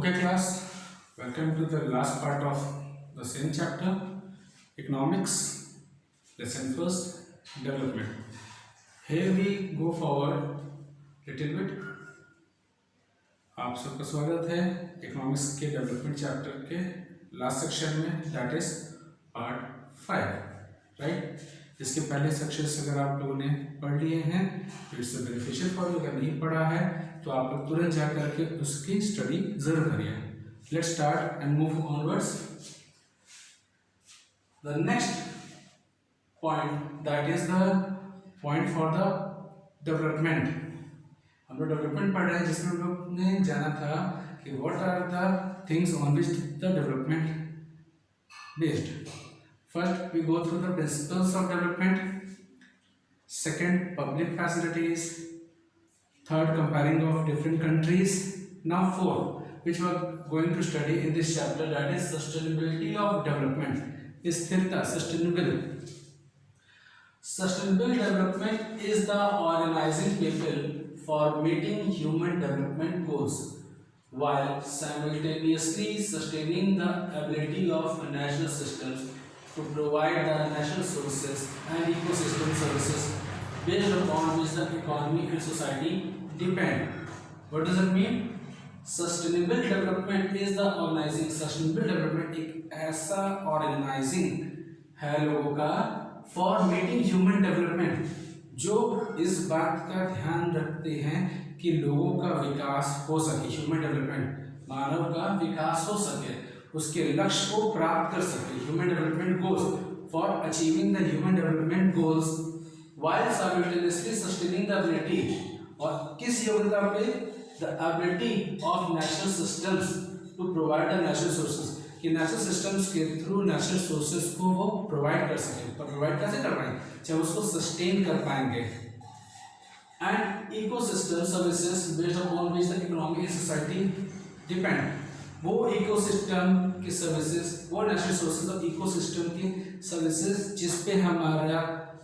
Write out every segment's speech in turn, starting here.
Okay, class, welcome to the last part of the same chapter, economics, lesson first, development. Here we go forward little bit. आप सबका स्वागत है economics के development chapter के last section में, that is part 5, right. इसके पहले sections अगर आप लोगों ने पढ़ लिए हैं तो इट्स बेनिफिशियल फॉर यू। अगर नहीं पढ़ा है तो आप लोग तुरंत जा करके उसकी स्टडी जरूर करिए। Let's start and move onwards. The next point that is the point for the development. हम लोग डेवलपमेंट पढ़ रहे हैं जिसमें हम लोग ने जाना था कि what are the things on which the development based. First, we go through the principles of development. Second, public facilities. Third, comparing of different countries. Now, fourth, which we are going to study in this chapter, that is sustainability of development. Sthirta, sustainable. Sustainable development is the organizing people for meeting human development goals, while simultaneously sustaining the ability of natural systems to provide the natural sources and ecosystem services based upon which the economy and society depend. What does it mean? Sustainable development is the organizing. Sustainable development एक ऐसा organizing है लोगों का for meeting human development, जो इस बात का ध्यान रखते हैं कि लोगों का विकास हो सके, ह्यूमन डेवलपमेंट, मानव का विकास हो सके, उसके लक्ष्य को प्राप्त कर सके, human development goals, for achieving the human development goals while simultaneously sustaining the ability, और किस योग्यता पे, the ability of natural systems to provide the natural sources, कि नेचुरल सिस्टम्स के थ्रू नेचुरल सोर्सेज को वो प्रोवाइड कर सके। पर प्रोवाइड कैसे कर पाएंगे? जब उसको सस्टेन कर पाएंगे। And ecosystem services based upon which the economy and society depend, वो इकोसिस्टम की सर्विसेज, वो नेचुरल सोर्सेज और इकोसिस्टम की सर्विसेज जिस पे हमारा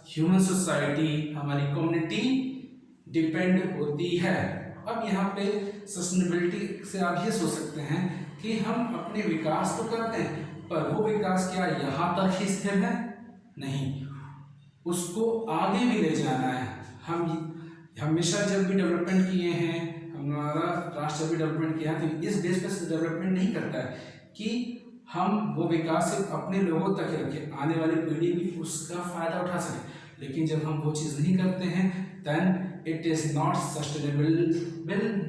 ह्यूमन सोसाइटी, हमारी कम्युनिटी डिपेंड होती है। अब यहाँ पे सस्टेनेबिलिटी से आप ये सोच सकते हैं कि हम अपने विकास तो करते हैं, पर वो विकास क्या यहाँ तक ही स्थिर है? नहीं, उसको आगे भी ले जाना है। हम हमेशा जब भी डेवलपमेंट किए हैं, हमारा राष्ट्र भी डेवलपमेंट किया है, तो इस बेस पर डेवलपमेंट नहीं करता है कि हम वो विकास सिर्फ अपने लोगों तक ही रखें, आने वाली पीढ़ी भी उसका फायदा उठा सके। लेकिन जब हम वो चीज़ नहीं करते हैं, then it is not sustainable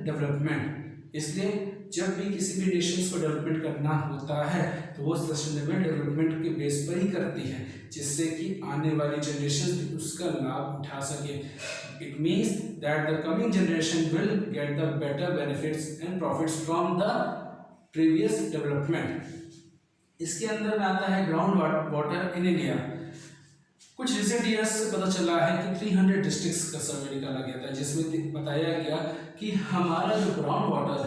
development. इसलिए जब भी किसी भी नेशंस को डेवलपमेंट करना होता है तो वो सस्टेनेबल डेवलपमेंट के बेस पर ही करती है, जिससे कि आने वाली जनरेशन भी उसका लाभ उठा सके। It means that the coming generation will get the better benefits and profits from the previous development. इसके अंदर में आता है ग्राउंड वाटर इन इंडिया। कुछ रिसेंट ईयर्स से पता चला है कि 300 डिस्ट्रिक्ट्स का सर्वे निकाला गया था, जिसमें बताया गया कि हमारा जो ग्राउंड वाटर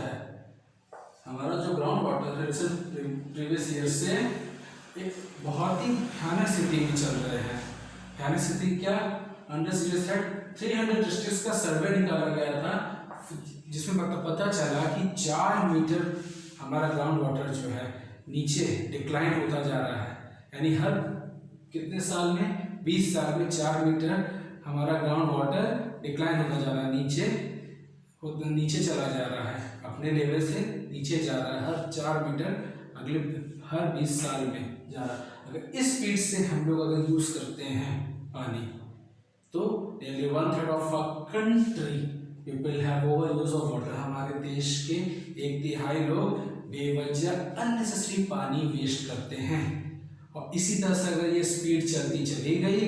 है रिसेंट प्रीवियस ईयर से एक बहुत ही भयानक स्थिति में चल रहे हैं। भयानक स्थिति क्या? Under serious threat. 300 डिस्ट्रिक्ट्स का सर्वे निकाला गया था, जिसमें पता चला कि 4 मीटर हमारा ग्राउंड वाटर जो है नीचे डिक्लाइन होता जा रहा है। यानी हर कितने साल में? 20 साल में 4 मीटर हमारा ग्राउंड वाटर डिक्लाइन होता जा रहा है, नीचे चला जा रहा है, अपने लेवल से नीचे जा रहा है हर 4 मीटर अगले हर 20 साल में जा रहा है। अगर इस स्पीड से हम लोग अगर यूज़ करते हैं पानी, तो nearly 1/3 of a country people have overuse of water। हमारे देश के 1/3 लोग बेवजह अननेसेसरी पानी वेस्ट करते हैं, और इसी तरह से अगर ये स्पीड चलती चली गई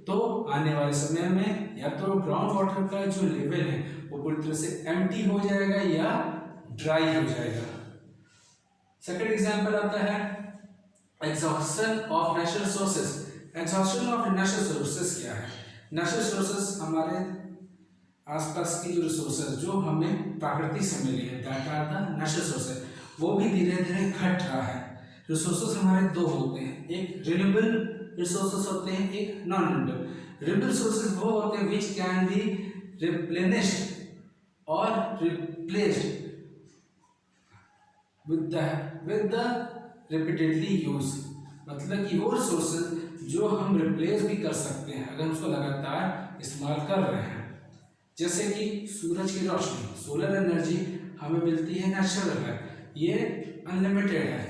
तो आने वाले समय में या तो ग्राउंड वाटर का जो लेवल है वो पूरी तरह से एम्प्टी हो जाएगा या ड्राई हो जाएगा। सेकंड एग्जांपल आता है exhaustion of natural sources. Exhaustion of natural sources क्या है? नेचुरल सोर्सेज हमारे आसपास की जो रिसोर्सेज जो हमें प्रकृति से मिली है, that are the natural sources, वो भी धीरे धीरे घट रहा है। रिसोर्सेज हमारे दो होते हैं, एक रिन्यूएबल रिसोर्सेज होते हैं, एक नॉन रिन्यूएबल। रिन्यूएबल रिसोर्सेज वो होते हैं विच कैन बी रिप्लेनिश्ड और replaced with the repeatedly use, मतलब कि वो रिसोर्सेज जो हम रिप्लेस भी कर सकते हैं अगर हम उसको लगातार इस्तेमाल कर रहे हैं। जैसे कि सूरज की रोशनी, सोलर एनर्जी हमें मिलती है नेचुरल है, ये अनलिमिटेड है,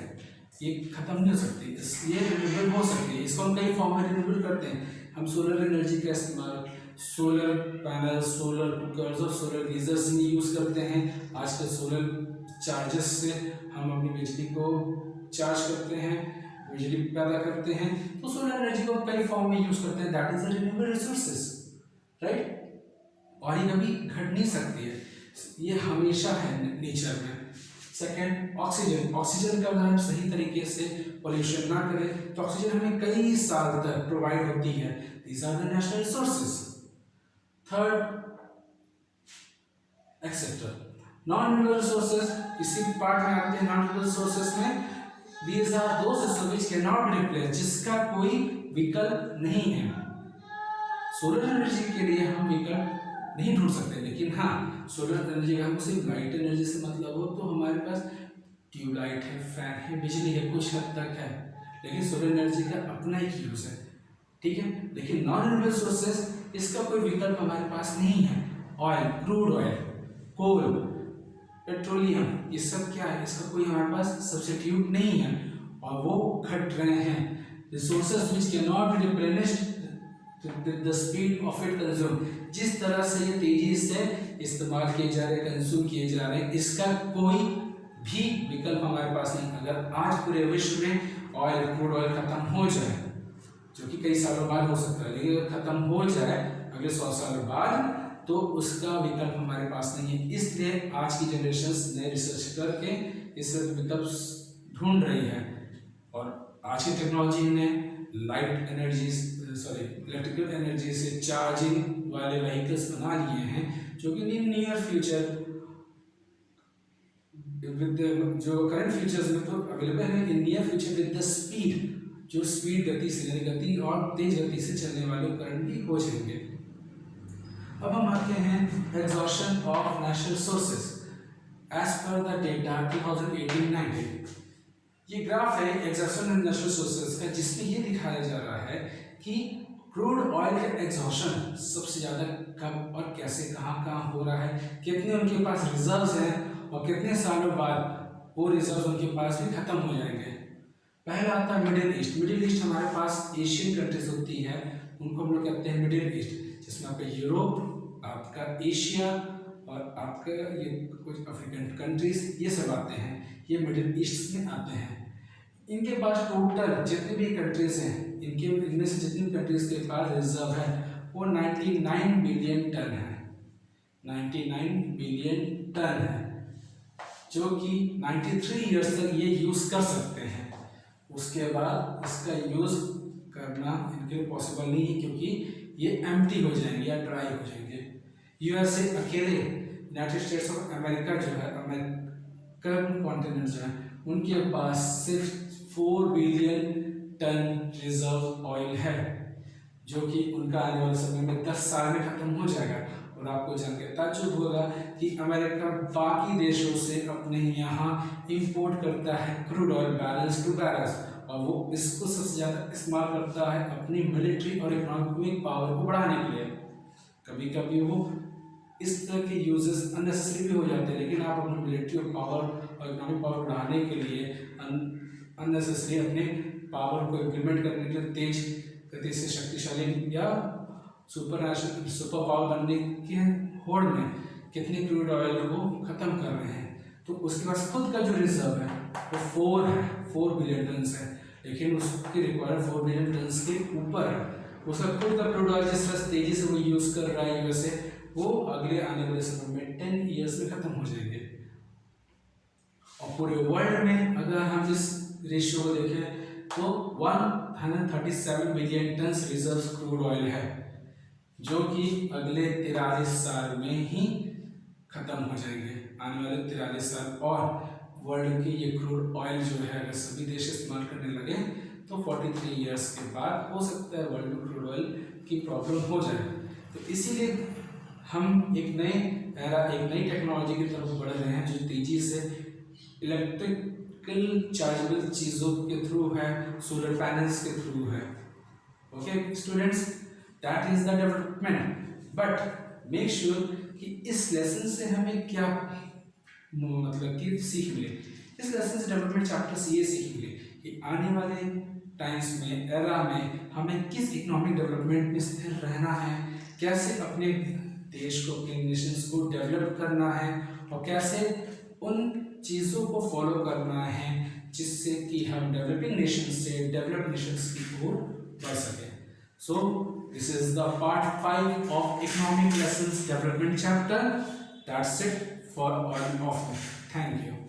ये खत्म नहीं हो सकती, इसलिए रिन्यूएबल हो सकती है। इसको हम कई फॉर्म में रिन्यूएबल करते हैं। हम सोलर एनर्जी का इस्तेमाल सोलर पैनल, सोलर कुकर्स और सोलर गीजर्स में यूज़ करते हैं। आजकल सोलर चार्जेस से हम अपनी बिजली को चार्ज करते हैं, बिजली पैदा करते हैं। तो सोलर एनर्जी को कई फॉर्म में यूज़ करते हैं, that is the renewable resources, right. और ये कभी घट नहीं सकती है, ये हमेशा है नेचर में। Second, oxygen. ऑक्सीजन का अगर हम सही तरीके से पोल्यूशन ना करें तो ऑक्सीजन हमें कई साल तक प्रोवाइड होती है। These are the natural resources. Third, etcetera non renewable resources, इसी पार्ट में आते हैं नॉन रिन्यूएबल रिसोर्सेज में। These are those resources which can not be replaced, जिसका कोई विकल्प नहीं है। सोलर एनर्जी के लिए हम विकल्प नहीं ढूंढ सकते, लेकिन हाँ सोलर एनर्जी का हमको सिर्फ लाइट एनर्जी से मतलब हो तो हमारे पास ट्यूबलाइट है, फैन है, बिजली है, कुछ हद तक है, लेकिन सोलर एनर्जी का अपना ही यूज है, ठीक है। लेकिन नॉन रिन्यूएबल सोर्सेज, इसका कोई विकल्प हमारे पास नहीं है। ऑयल, क्रूड ऑयल, कोल, पेट्रोलियम, ये सब क्या है, इसका कोई हमारे पास सब्स्टिट्यूट नहीं है और वो घट रहे हैं। Resources which can not B replenished the speed of it consume, जिस तरह से ये तेजी से इस्तेमाल किए जा रहे, कंज्यूम किए जा रहे हैं, इसका कोई भी विकल्प हमारे पास नहीं। अगर आज पूरे विश्व में ऑयल, क्रूड ऑयल खत्म हो जाए, जो कि कई सालों बाद हो सकता है, लेकिन अगर खत्म हो जाए अगले 100 साल बाद, तो उसका विकल्प हमारे पास नहीं है। इसलिए आज की जनरेशन नए रिसर्च करके इस विकल्प ढूंढ रही है। और आज की टेक्नोलॉजी ने light energy, sorry electrical energy से चार्जिंग वाले व्हीकल्स बना लिए हैं, जो कि नियर फ्यूचर विद जो करंट फ्यूचर्स में तो अवेलेबल है, in near future with the speed, जो स्पीड गति से, यानी गति और तेज गति से चलने वाले उपकरण भी हो जाएंगे। अब हम आते हैं exhaustion of natural sources as per the data 2018-19। ये ग्राफ है एग्जॉशन ऑफ नेचुरल सोर्सेज का, जिसमें ये दिखाया जा रहा है कि क्रूड ऑयल का एग्जॉशन सबसे ज़्यादा कब और कैसे, कहाँ कहाँ हो रहा है, कितने उनके पास रिजर्व्स हैं और कितने सालों बाद वो रिजर्व उनके पास भी खत्म हो जाएंगे। पहला आता है मिडिल ईस्ट। मिडिल ईस्ट हमारे पास एशियन कंट्रीज होती है, उनको हम लोग कहते हैं मिडिल ईस्ट, जिसमें आपका यूरोप, आपका एशिया और आपका ये कुछ अफ्रीकन कंट्रीज, ये सब आते हैं, ये मिडिल ईस्ट में आते हैं। इनके पास टोटल जितने भी कंट्रीज हैं, इनमें से जितनी भी कंट्रीज के पास रिजर्व है वो 99 बिलियन टन है, 99 बिलियन टन है, जो कि 93 ईयर्स तक ये यूज़ कर सकते हैं। उसके बाद इसका यूज़ करना इनके लिए पॉसिबल नहीं है, क्योंकि ये एम्प्टी हो जाएंगे या ड्राई हो जाएंगे। यूएसए अकेले, यूनाइटेड स्टेट्स ऑफ अमेरिका जो है, अमेरिकन कॉन्टिनेंट जो है, उनके पास सिर्फ 4 बिलियन टन रिजर्व ऑयल है, जो कि उनका आने वाले समय में 10 साल में खत्म हो जाएगा। और आपको जानकर ताज्जुब होगा कि अमेरिका बाकी देशों से अपने यहाँ इंपोर्ट करता है crude oil barrels to barrels, और वो इसको सबसे ज़्यादा इस्तेमाल करता है अपनी मिलिट्री और इकोनॉमिक पावर को बढ़ाने के लिए। कभी कभी वो इस तरह के यूजेस अननेसेसरी भी हो जाते हैं, लेकिन आप अपनी मिलिट्री और पावर और इकोनॉमिक पावर बढ़ाने के लिए अननेसेसरी अपने पावर को इम्प्लीमेंट करने के लिए तेज गति से शक्तिशाली या सुपर पावर बनने के होड़ में कितने क्रूड ऑयल को ख़त्म कर रहे हैं। तो उसके पास खुद का जो रिजर्व है वो 4 बिलियन टन है, लेकिन उसकी रिक्वायर्ड 4 बिलियन टन के ऊपर है। उसका खुद का क्रूड ऑयल जिस तरह तेजी से वो यूज़ कर रहा है यूएसए, वो अगले आने वाले समय में 10 ईयर्स में ख़त्म हो जाएंगे। और पूरे वर्ल्ड में अगर हम इस रेशियो को देखें तो 137 billion ton reserve crude oil है, जो कि अगले 43 साल में ही खत्म हो जाएंगे। आने वाले 43 साल और वर्ल्ड की ये क्रूड ऑयल जो है अगर सभी देश इस्तेमाल करने लगे तो 43 ईयर्स के बाद हो सकता है वर्ल्ड में क्रूड ऑयल की प्रॉब्लम हो जाए। तो इसीलिए हम एक नई टेक्नोलॉजी की तरफ बढ़ रहे हैं, जो तेज़ी से इलेक्ट्रिकल चार्जेबल चीज़ों के थ्रू है, सोलर पैनल्स के थ्रू है। Okay students, that is the development. But make sure कि इस लेसन से हमें क्या मतलब कि सीख मिले। इस लेसन से डेवलपमेंट चैप्टर से ये सीख मिले कि आने वाले टाइम्स में, एरा में हमें किस इकोनॉमिक डेवलपमेंट में स्थिर रहना है, कैसे अपने देश को, अपने नेशंस को डेवलप करना है, और कैसे उन चीज़ों को फॉलो करना है जिससे कि हम डेवलपिंग नेशन से डेवलप्ड नेशंस की ओर बढ़ सकें। So this is the part 5 of economic lessons development chapter. That's it for all of you. Thank you.